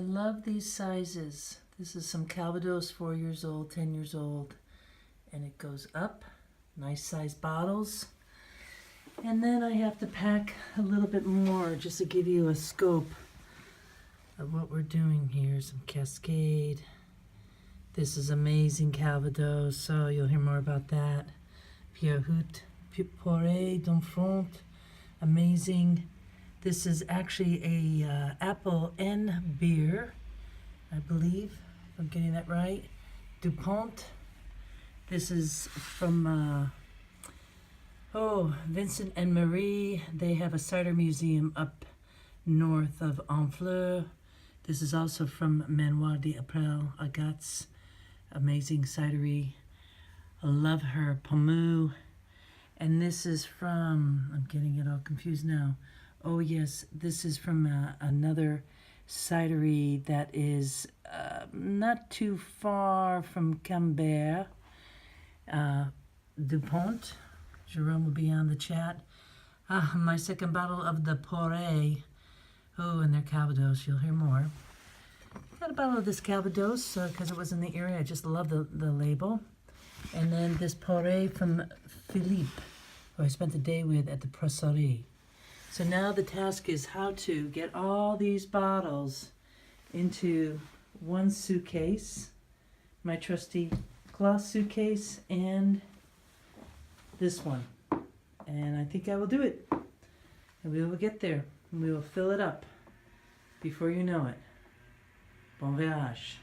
love these sizes. This is some Calvados, 4 years old, 10 years old, and it goes up. Nice size bottles. And then I have to pack a little bit more just to give you a scope of what we're doing here. Some Cascade. This is amazing Calvados, so you'll hear more about that. Pierrot, Poré d'Enfant, amazing. This is actually a apple and beer, I believe, if I'm getting that right. DuPont. This is from Vincent and Marie. They have a cider museum up north of Honfleur. This is also from Manoir d'April, Agat's amazing cidery. I love her, Pommeau. And this is from, I'm getting it all confused now. Oh yes, this is from another cidery that is not too far from Camembert. DuPont. Jerome will be on the chat. My second bottle of the Poré. Oh, and their Calvados. You'll hear more. Got a bottle of this Calvados because it was in the area. I just love the label. And then this Poré from Philippe, who I spent the day with at the Brasserie. So now the task is how to get all these bottles into one suitcase. My trusty cloth suitcase and this one. And I think I will do it. And we will get there. And we will fill it up before you know it. Bon voyage.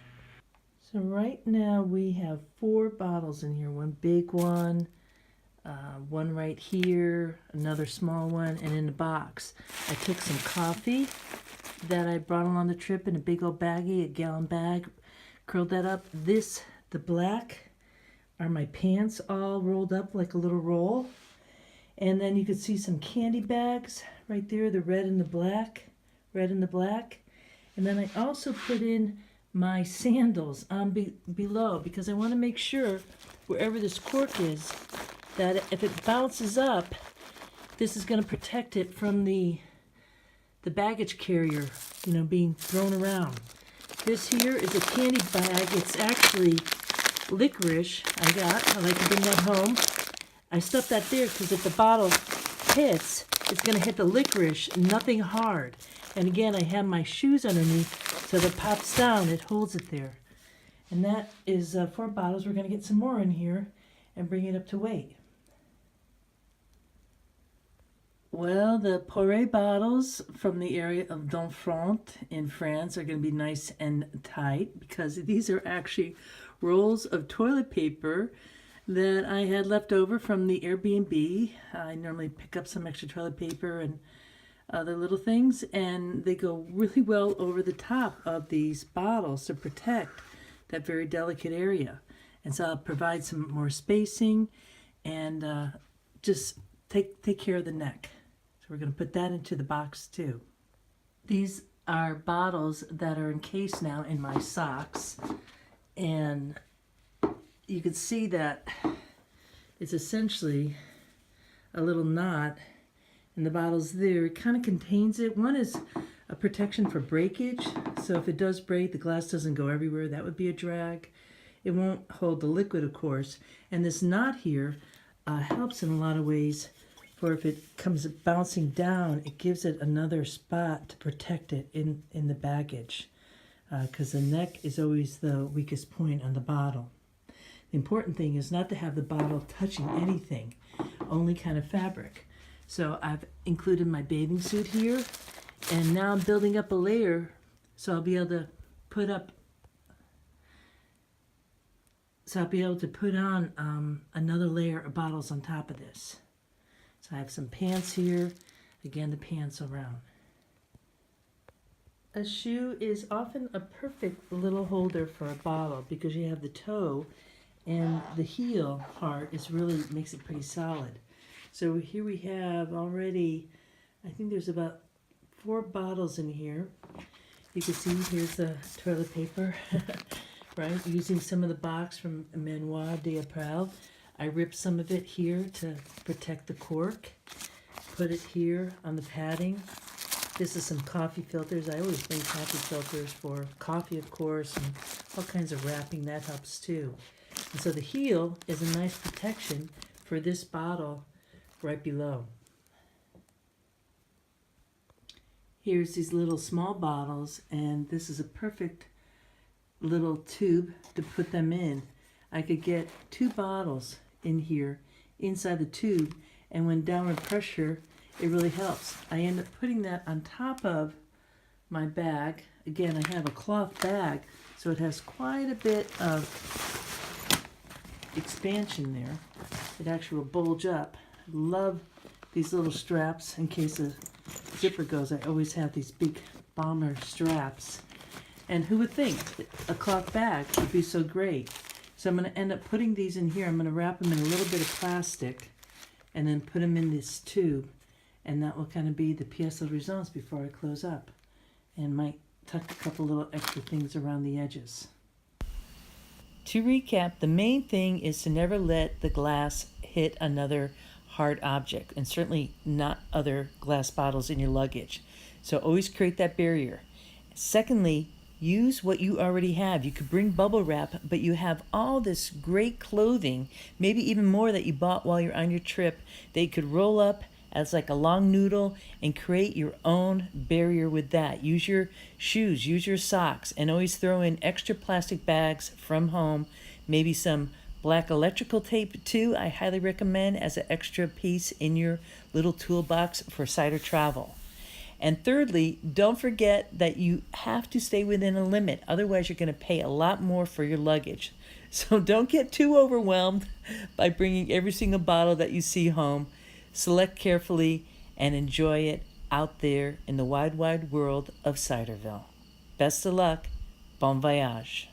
So right now we have 4 bottles in here. One big one, one right here, another small one, and in the box. I took some coffee that I brought along the trip in a big old baggie, a gallon bag, curled that up. The black are my pants all rolled up like a little roll. And then you can see some candy bags right there, the red and the black. And then I also put in my sandals on below because I want to make sure wherever this cork is that if it bounces up, this is going to protect it from the baggage carrier, being thrown around. This here is a candy bag. It's actually licorice I like to bring that home. I stuff that there because if the bottle hits, it's going to hit the licorice, nothing hard. And again, I have my shoes underneath, so if it pops down, it holds it there. And that is 4 bottles. We're going to get some more in here and bring it up to weight. Well, the Poré bottles from the area of Domfront in France are going to be nice and tight because these are actually rolls of toilet paper that I had left over from the Airbnb. I normally pick up some extra toilet paper and other little things, and they go really well over the top of these bottles to protect that very delicate area. And so I'll provide some more spacing and just take care of the neck. So we're going to put that into the box too. These are bottles that are encased now in my socks, and you can see that it's essentially a little knot in the bottles there. It kind of contains it. One is a protection for breakage, so if it does break, the glass doesn't go everywhere. That would be a drag. It won't hold the liquid, of course. And this knot here helps in a lot of ways, for if it comes bouncing down, it gives it another spot to protect it in the baggage, because the neck is always the weakest point on the bottle. The important thing is not to have the bottle touching anything, only kind of fabric. So I've included my bathing suit here, and now I'm building up a layer so I'll be able to put on another layer of bottles on top of this. So I have some pants here, again the pants around. A shoe is often a perfect little holder for a bottle because you have the toe, and the heel part makes it pretty solid. So here we have already, I think there's about 4 bottles in here. You can see here's the toilet paper, right? Using some of the box from Manoir d'April. I ripped some of it here to protect the cork. Put it here on the padding. This is some coffee filters. I always bring coffee filters for coffee, of course, and all kinds of wrapping. That helps too. And so the heel is a nice protection for this bottle right below. Here's these little small bottles, and this is a perfect little tube to put them in. I could get 2 bottles in here inside the tube, and when downward pressure, it really helps. I end up putting that on top of my bag. Again, I have a cloth bag, so it has quite a bit of expansion there. It actually will bulge up. I love these little straps in case the zipper goes. I always have these big bomber straps. And who would think that a cloth bag would be so great? So I'm going to end up putting these in here. I'm going to wrap them in a little bit of plastic and then put them in this tube. And that will kind of be the pièce de résistance before I close up. And might tuck a couple little extra things around the edges. To recap, the main thing is to never let the glass hit another hard object, and certainly not other glass bottles in your luggage. So always create that barrier. Secondly, use what you already have. You could bring bubble wrap, but you have all this great clothing, maybe even more that you bought while you're on your trip, that you could roll up as like a long noodle and create your own barrier with that. Use your shoes, use your socks, and always throw in extra plastic bags from home, maybe some black electrical tape too, I highly recommend as an extra piece in your little toolbox for cider travel. And thirdly, don't forget that you have to stay within a limit. Otherwise, you're going to pay a lot more for your luggage. So don't get too overwhelmed by bringing every single bottle that you see home. Select carefully and enjoy it out there in the wide, wide world of Ciderville. Best of luck. Bon voyage.